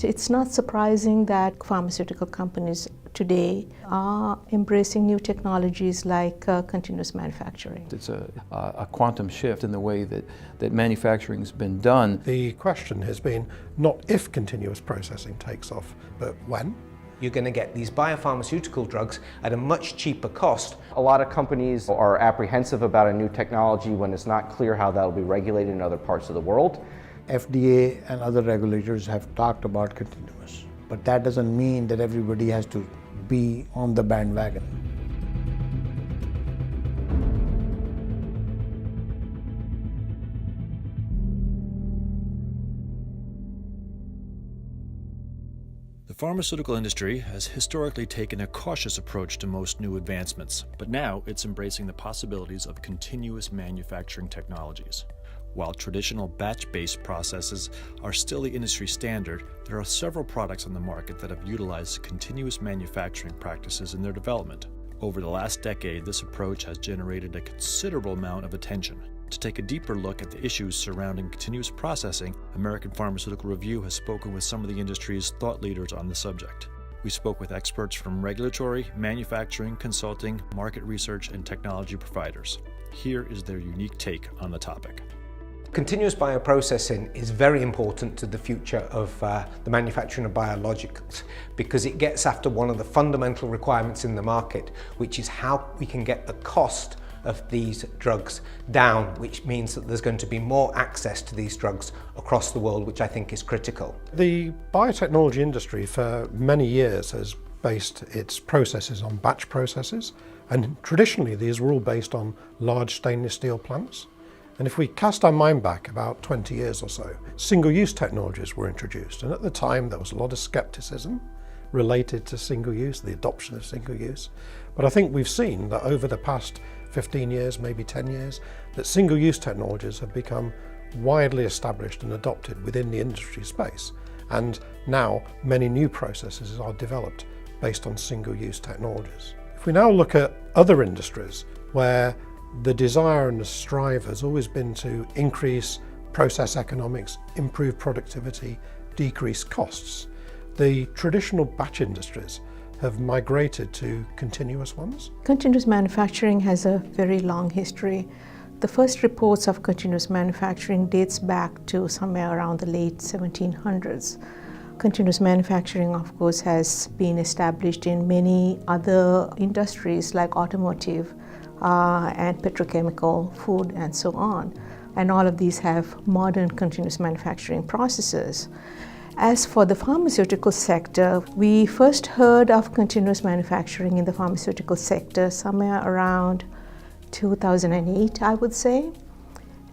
It's not surprising that pharmaceutical companies today are embracing new technologies like continuous manufacturing. It's a quantum shift in the way that manufacturing's been done. The question has been not if continuous processing takes off, but when. You're going to get these biopharmaceutical drugs at a much cheaper cost. A lot of companies are apprehensive about a new technology when it's not clear how that'll be regulated in other parts of the world. FDA and other regulators have talked about continuous, but that doesn't mean that everybody has to be on the bandwagon. The pharmaceutical industry has historically taken a cautious approach to most new advancements, but now it's embracing the possibilities of continuous manufacturing technologies. While traditional batch-based processes are still the industry standard, there are several products on the market that have utilized continuous manufacturing practices in their development. Over the last decade, this approach has generated a considerable amount of attention. To take a deeper look at the issues surrounding continuous processing, American Pharmaceutical Review has spoken with some of the industry's thought leaders on the subject. We spoke with experts from regulatory, manufacturing, consulting, market research, and technology providers. Here is their unique take on the topic. Continuous bioprocessing is very important to the future of the manufacturing of biologicals because it gets after one of the fundamental requirements in the market, which is how we can get the cost of these drugs down, which means that there's going to be more access to these drugs across the world, which I think is critical. The biotechnology industry for many years has based its processes on batch processes, and traditionally these were all based on large stainless steel plants. And if we cast our mind back about 20 years or so, single-use technologies were introduced, and at the time there was a lot of skepticism related to single-use, the adoption of single-use. But I think we've seen that over the past 15 years, maybe 10 years, that single-use technologies have become widely established and adopted within the industry space. And now many new processes are developed based on single-use technologies. If we now look at other industries where the desire and the strive has always been to increase process economics, improve productivity, decrease costs, the traditional batch industries have migrated to continuous ones. Continuous manufacturing has a very long history. The first reports of continuous manufacturing dates back to somewhere around the late 1700s. Continuous manufacturing, of course, has been established in many other industries like automotive, and petrochemical, food, and so on. And all of these have modern continuous manufacturing processes. As for the pharmaceutical sector, we first heard of continuous manufacturing in the pharmaceutical sector somewhere around 2008, I would say.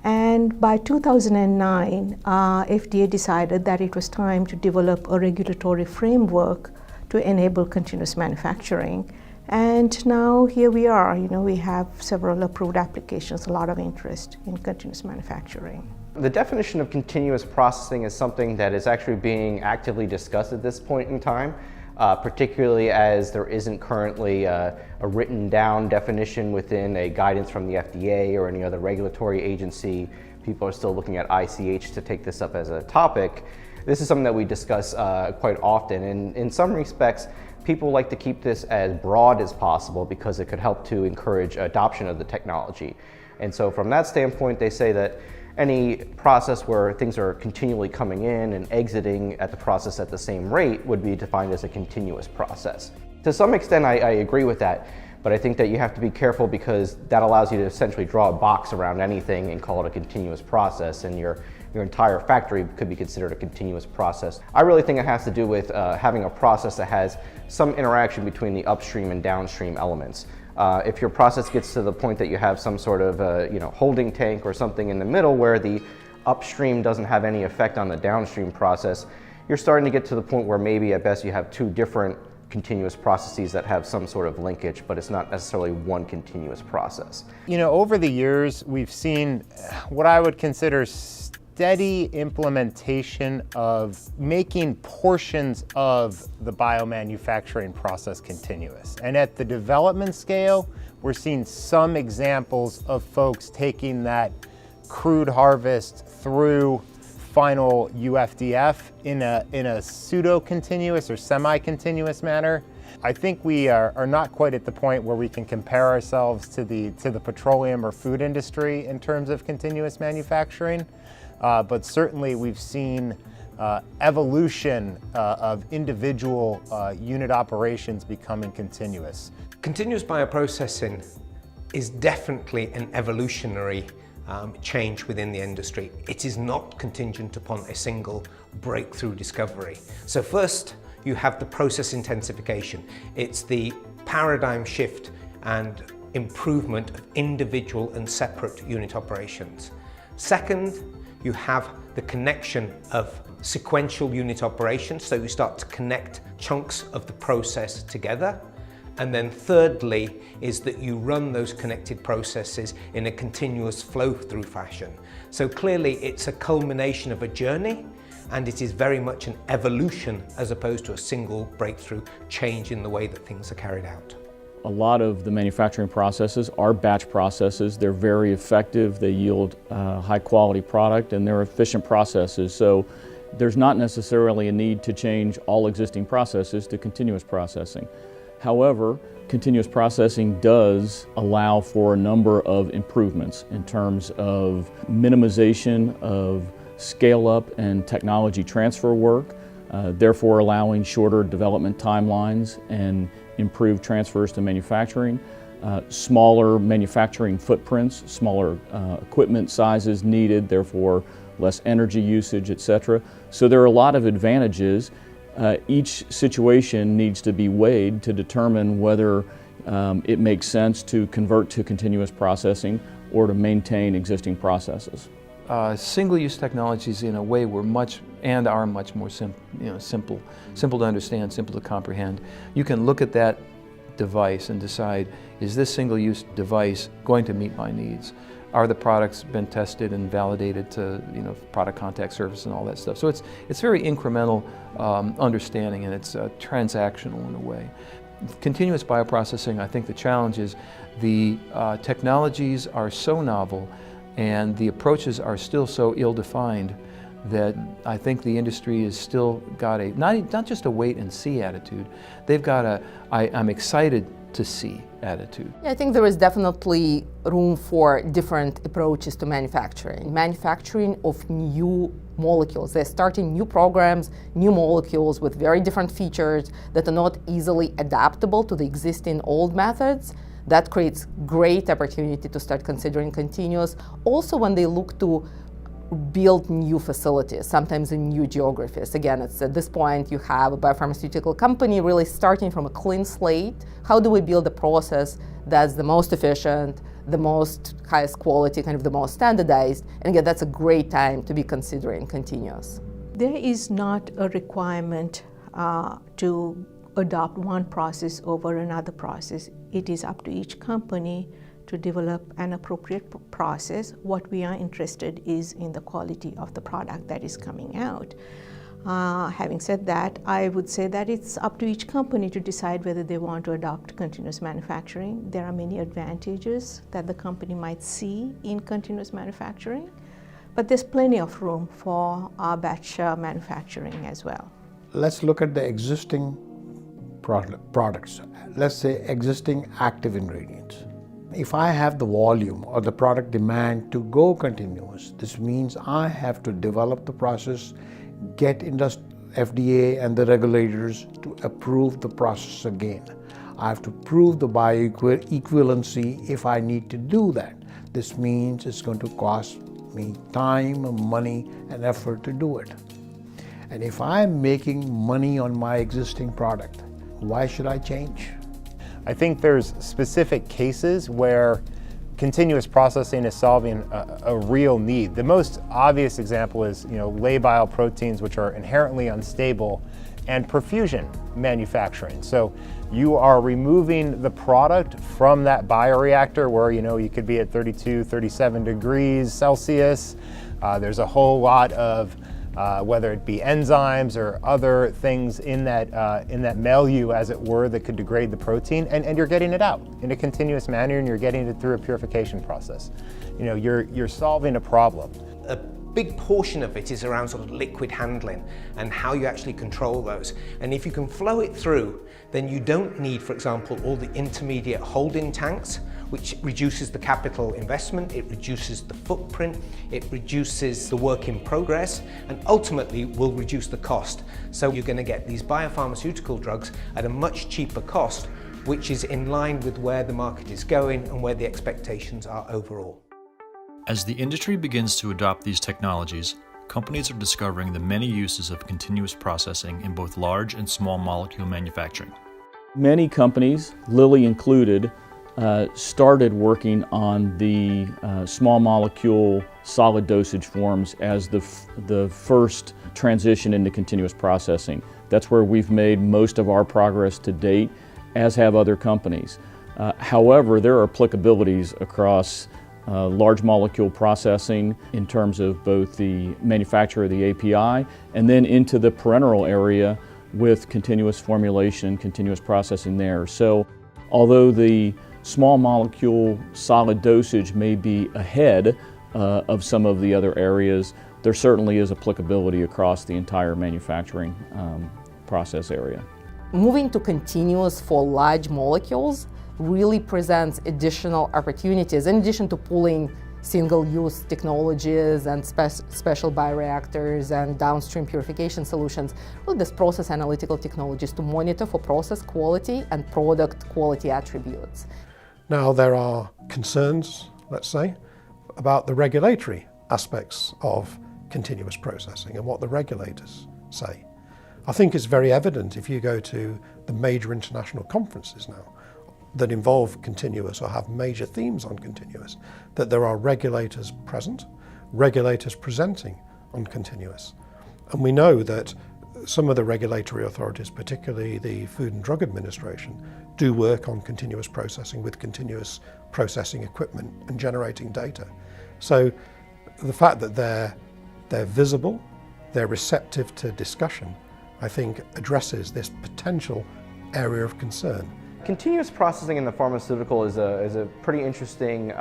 And by 2009, FDA decided that it was time to develop a regulatory framework to enable continuous manufacturing. And now here we are, we have several approved applications, a lot of interest in continuous manufacturing. The definition of continuous processing is something that is actually being actively discussed at this point in time, particularly as there isn't currently a written down definition within a guidance from the FDA or any other regulatory agency. People are still looking at ICH to take this up as a topic. This is something that we discuss quite often, and in some respects, people like to keep this as broad as possible because it could help to encourage adoption of the technology. And so from that standpoint, they say that any process where things are continually coming in and exiting at the process at the same rate would be defined as a continuous process. To some extent, I agree with that, but I think that you have to be careful because that allows you to essentially draw a box around anything and call it a continuous process, and your entire factory could be considered a continuous process. I really think it has to do with having a process that has some interaction between the upstream and downstream elements. If your process gets to the point that you have some sort of holding tank or something in the middle where the upstream doesn't have any effect on the downstream process, you're starting to get to the point where maybe at best you have two different continuous processes that have some sort of linkage, but it's not necessarily one continuous process. Over the years, we've seen what I would consider steady implementation of making portions of the biomanufacturing process continuous. And at the development scale, we're seeing some examples of folks taking that crude harvest through final UFDF in a pseudo-continuous or semi-continuous manner. I think we are not quite at the point where we can compare ourselves to the petroleum or food industry in terms of continuous manufacturing, but certainly we've seen evolution of individual unit operations becoming continuous. Continuous bioprocessing is definitely an evolutionary change within the industry. It is not contingent upon a single breakthrough discovery. So first, you have the process intensification. It's the paradigm shift and improvement of individual and separate unit operations. Second, you have the connection of sequential unit operations, so you start to connect chunks of the process together. And then thirdly is that you run those connected processes in a continuous flow-through fashion. So clearly it's a culmination of a journey, and it is very much an evolution as opposed to a single breakthrough change in the way that things are carried out. A lot of the manufacturing processes are batch processes. They're very effective, they yield high quality product, and they're efficient processes. So there's not necessarily a need to change all existing processes to continuous processing. However, continuous processing does allow for a number of improvements in terms of minimization of scale-up and technology transfer work, therefore allowing shorter development timelines and improved transfers to manufacturing, smaller manufacturing footprints, smaller equipment sizes needed, therefore less energy usage, etc. So there are a lot of advantages. Each situation needs to be weighed to determine whether it makes sense to convert to continuous processing or to maintain existing processes. Single-use technologies in a way are much more simple to understand, simple to comprehend. You can look at that device and decide, is this single-use device going to meet my needs? Are the products been tested and validated to product contact surface and all that stuff? So it's very incremental understanding, and it's transactional in a way. Continuous bioprocessing, I think the challenge is the technologies are so novel and the approaches are still so ill-defined that I think the industry has still got a, not just a wait and see attitude, they've got a, I'm excited to see attitude. I think there is definitely room for different approaches to manufacturing. Manufacturing of new molecules. They're starting new programs, new molecules with very different features that are not easily adaptable to the existing old methods. That creates great opportunity to start considering continuous. Also when they look to build new facilities, sometimes in new geographies. Again, it's at this point you have a biopharmaceutical company really starting from a clean slate. How do we build a process that's the most efficient, the most highest quality, kind of the most standardized? And again, that's a great time to be considering continuous. There is not a requirement to adopt one process over another process. It is up to each company to develop an appropriate process. What we are interested is in the quality of the product that is coming out. Having said that, I would say that it's up to each company to decide whether they want to adopt continuous manufacturing. There are many advantages that the company might see in continuous manufacturing, but there's plenty of room for batch manufacturing as well. Let's look at the existing products. Let's say existing active ingredients. If I have the volume or the product demand to go continuous, this means I have to develop the process, get FDA and the regulators to approve the process again. I have to prove the bioequivalency if I need to do that. This means it's going to cost me time, money, and effort to do it. And if I'm making money on my existing product, why should I change? I think there's specific cases where continuous processing is solving a real need. The most obvious example is, labile proteins, which are inherently unstable, and perfusion manufacturing. So you are removing the product from that bioreactor where you could be at 32, 37 degrees Celsius. There's a whole lot of whether it be enzymes or other things in that milieu, as it were, that could degrade the protein, and you're getting it out in a continuous manner, and you're getting it through a purification process. You're solving a problem. A big portion of it is around sort of liquid handling and how you actually control those. And if you can flow it through, then you don't need, for example, all the intermediate holding tanks, which reduces the capital investment, it reduces the footprint, it reduces the work in progress, and ultimately will reduce the cost. So you're going to get these biopharmaceutical drugs at a much cheaper cost, which is in line with where the market is going and where the expectations are overall. As the industry begins to adopt these technologies, companies are discovering the many uses of continuous processing in both large and small molecule manufacturing. Many companies, Lilly included, started working on the small molecule solid dosage forms as the first transition into continuous processing. That's where we've made most of our progress to date, as have other companies. However, there are applicabilities across large molecule processing in terms of both the manufacture of the API and then into the parenteral area with continuous formulation, continuous processing there. So although the small molecule solid dosage may be ahead of some of the other areas, there certainly is applicability across the entire manufacturing process area. Moving to continuous for large molecules really presents additional opportunities in addition to pulling single-use technologies and special bioreactors and downstream purification solutions with this process analytical technologies to monitor for process quality and product quality attributes. Now there are concerns, let's say, about the regulatory aspects of continuous processing and what the regulators say. I think it's very evident if you go to the major international conferences now that involve continuous or have major themes on continuous, that there are regulators present, regulators presenting on continuous. And we know that some of the regulatory authorities, particularly the Food and Drug Administration, do work on continuous processing with continuous processing equipment and generating data. So the fact that they're visible, they're receptive to discussion, I think addresses this potential area of concern. Continuous processing in the pharmaceutical is a pretty interesting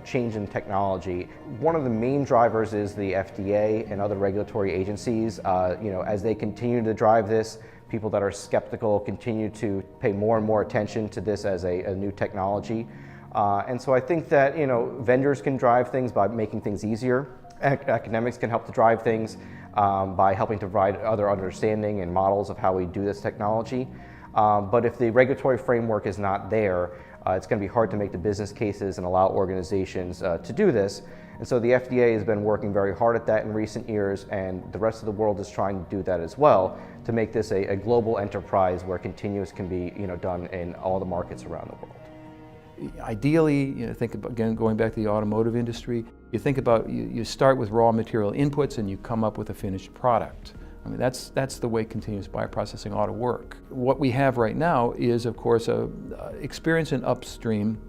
change in technology. One of the main drivers is the FDA and other regulatory agencies. As they continue to drive this, people that are skeptical continue to pay more and more attention to this as a new technology. And so I think that vendors can drive things by making things easier. Academics can help to drive things by helping to provide other understanding and models of how we do this technology. But if the regulatory framework is not there, it's going to be hard to make the business cases and allow organizations to do this. And so the FDA has been working very hard at that in recent years, and the rest of the world is trying to do that as well to make this a global enterprise where continuous can be done in all the markets around the world. Ideally, think about, again, going back to the automotive industry, you think about, you start with raw material inputs and you come up with a finished product. I mean, that's the way continuous bioprocessing ought to work. What we have right now is, of course, experience in upstream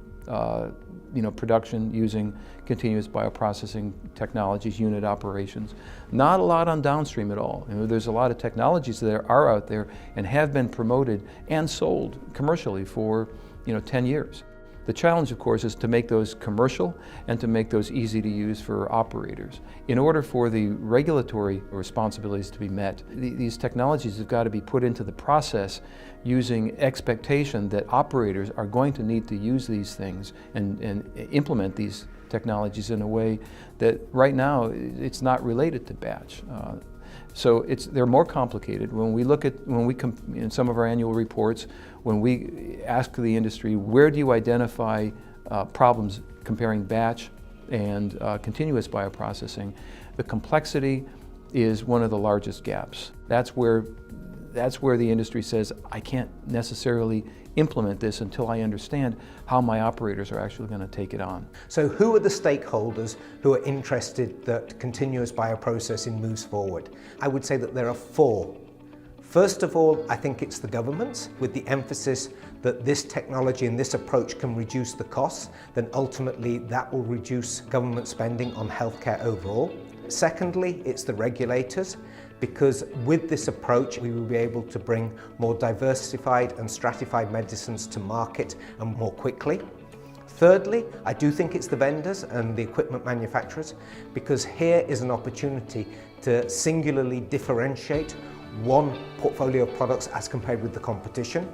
production using continuous bioprocessing technologies, unit operations. Not a lot on downstream at all. There's a lot of technologies that are out there and have been promoted and sold commercially for 10 years. The challenge, of course, is to make those commercial and to make those easy to use for operators. In order for the regulatory responsibilities to be met, these technologies have got to be put into the process using expectation that operators are going to need to use these things and implement these technologies in a way that right now it's not related to batch. So they're more complicated. In some of our annual reports, when we ask the industry, where do you identify problems comparing batch and continuous bioprocessing, the complexity is one of the largest gaps. That's where the industry says, I can't necessarily implement this until I understand how my operators are actually going to take it on. So who are the stakeholders who are interested that continuous bioprocessing moves forward? I would say that there are 4. First of all, I think it's the governments, with the emphasis that this technology and this approach can reduce the costs, then ultimately that will reduce government spending on healthcare overall. Secondly, it's the regulators, because with this approach we will be able to bring more diversified and stratified medicines to market and more quickly. Thirdly, I do think it's the vendors and the equipment manufacturers, because here is an opportunity to singularly differentiate one portfolio of products as compared with the competition.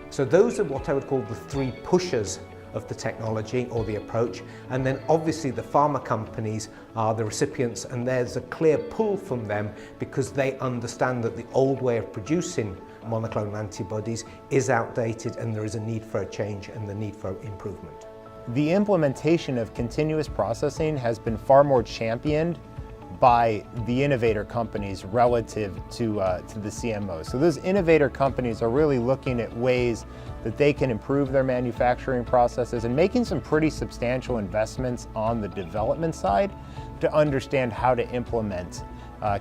So those are what I would call the three pushers of the technology or the approach, and then obviously the pharma companies are the recipients, and there's a clear pull from them because they understand that the old way of producing monoclonal antibodies is outdated and there is a need for a change and the need for improvement. The implementation of continuous processing has been far more championed by the innovator companies relative to the CMOs. So those innovator companies are really looking at ways that they can improve their manufacturing processes and making some pretty substantial investments on the development side to understand how to implement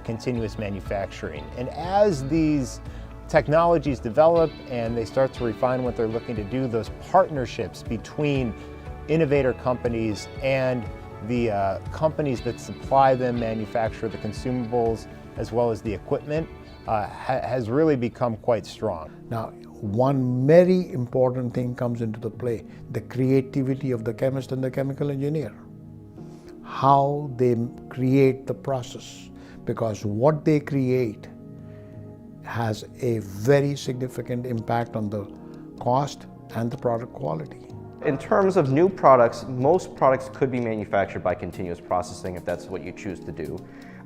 continuous manufacturing. And as these technologies develop and they start to refine what they're looking to do, those partnerships between innovator companies and the companies that supply them, manufacture the consumables, as well as the equipment, has really become quite strong. Now, one very important thing comes into the play, the creativity of the chemist and the chemical engineer. How they create the process, because what they create has a very significant impact on the cost and the product quality. In terms of new products, most products could be manufactured by continuous processing if that's what you choose to do.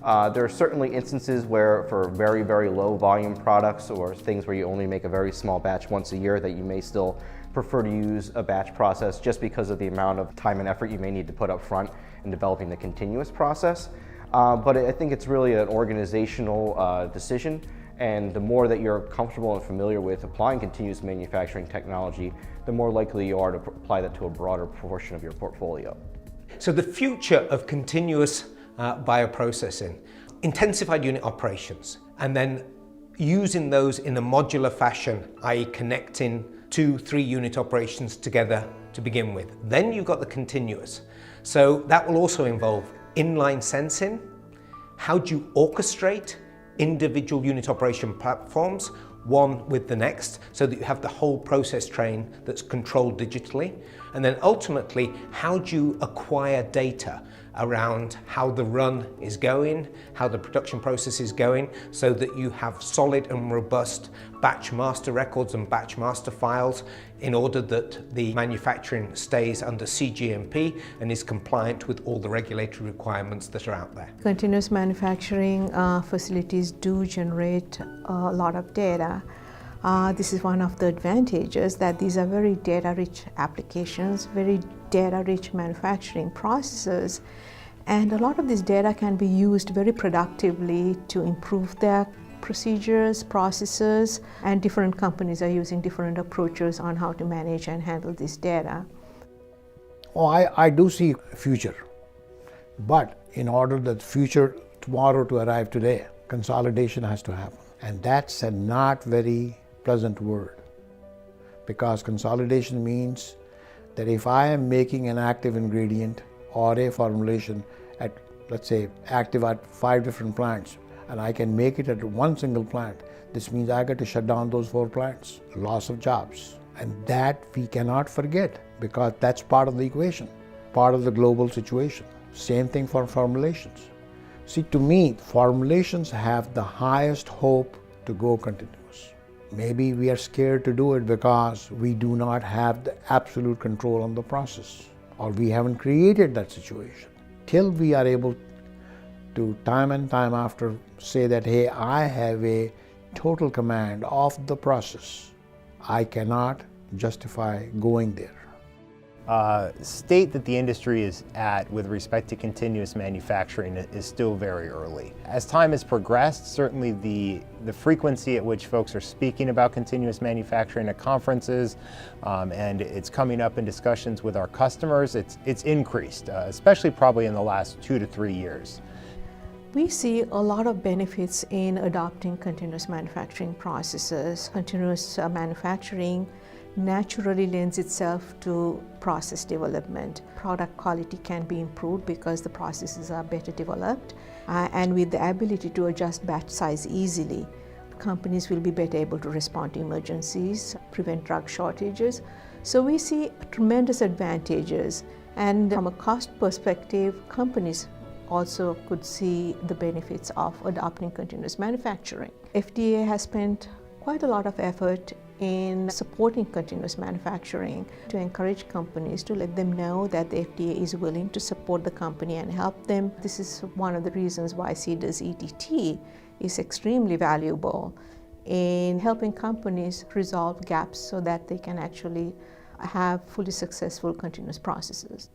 There are certainly instances where for very, very low volume products or things where you only make a very small batch once a year that you may still prefer to use a batch process just because of the amount of time and effort you may need to put up front in developing the continuous process. But I think it's really an organizational decision, and the more that you're comfortable and familiar with applying continuous manufacturing technology, the more likely you are to apply that to a broader portion of your portfolio. So the future of continuous bioprocessing, intensified unit operations, and then using those in a modular fashion, i.e. connecting 2-3 unit operations together to begin with. Then you've got the continuous. So that will also involve inline sensing. How do you orchestrate individual unit operation platforms, one with the next, so that you have the whole process train that's controlled digitally? And then ultimately, how do you acquire data around how the run is going, how the production process is going, so that you have solid and robust batch master records and batch master files in order that the manufacturing stays under CGMP and is compliant with all the regulatory requirements that are out there. Continuous manufacturing facilities do generate a lot of data. This is one of the advantages, that these are very data-rich applications, very data-rich manufacturing processes, and a lot of this data can be used very productively to improve their procedures, processes, and different companies are using different approaches on how to manage and handle this data. Oh, I do see a future, but in order that future tomorrow to arrive today, consolidation has to happen, and that's a not very pleasant word, because consolidation means that if I am making an active ingredient or a formulation at, let's say, active at 5 different plants, and I can make it at one single plant, this means I got to shut down those 4 plants, loss of jobs. And that we cannot forget, because that's part of the equation, part of the global situation. Same thing for formulations. See, to me, formulations have the highest hope to go continuous. Maybe we are scared to do it because we do not have the absolute control on the process, or we haven't created that situation. Till we are able to time and time after say that, hey, I have a total command of the process, I cannot justify going there. State that the industry is at with respect to continuous manufacturing is still very early. As time has progressed, certainly the frequency at which folks are speaking about continuous manufacturing at conferences and it's coming up in discussions with our customers, it's increased, especially probably in the last 2 to 3 years. We see a lot of benefits in adopting continuous manufacturing processes. Continuous manufacturing naturally lends itself to process development. Product quality can be improved because the processes are better developed, and with the ability to adjust batch size easily, companies will be better able to respond to emergencies, prevent drug shortages. So So we see tremendous advantages, and from a cost perspective, companies also could see the benefits of adopting continuous manufacturing. FDA has spent quite a lot of effort in supporting continuous manufacturing to encourage companies, to let them know that the FDA is willing to support the company and help them. This is one of the reasons why CDER's ETT is extremely valuable in helping companies resolve gaps so that they can actually have fully successful continuous processes.